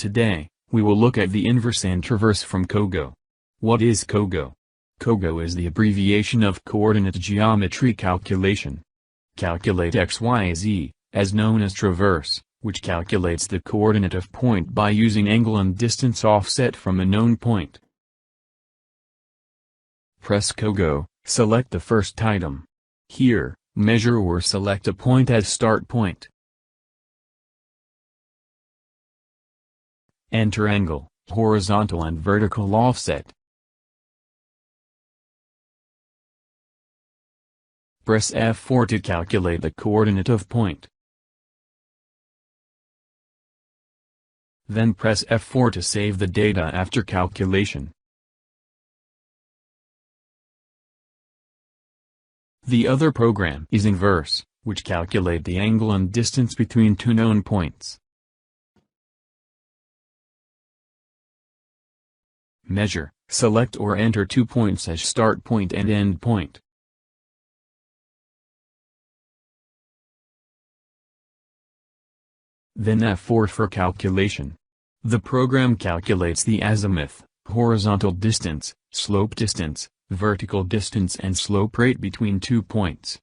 Today, we will look at the inverse and traverse from COGO. What is COGO? COGO is the abbreviation of coordinate geometry calculation. Calculate XYZ, as known as traverse, which calculates the coordinate of point by using angle and distance offset from a known point. Press COGO, select the first item. Here, measure or select a point as start point. Enter angle, horizontal and vertical offset. Press F4 to calculate the coordinate of point. Then press F4 to save the data after calculation. The other program is inverse, which calculate the angle and distance between two known points. Measure, select or enter 2 points as start point and end point. Then F4 for calculation. The program calculates the azimuth, horizontal distance, slope distance, vertical distance and slope rate between 2 points.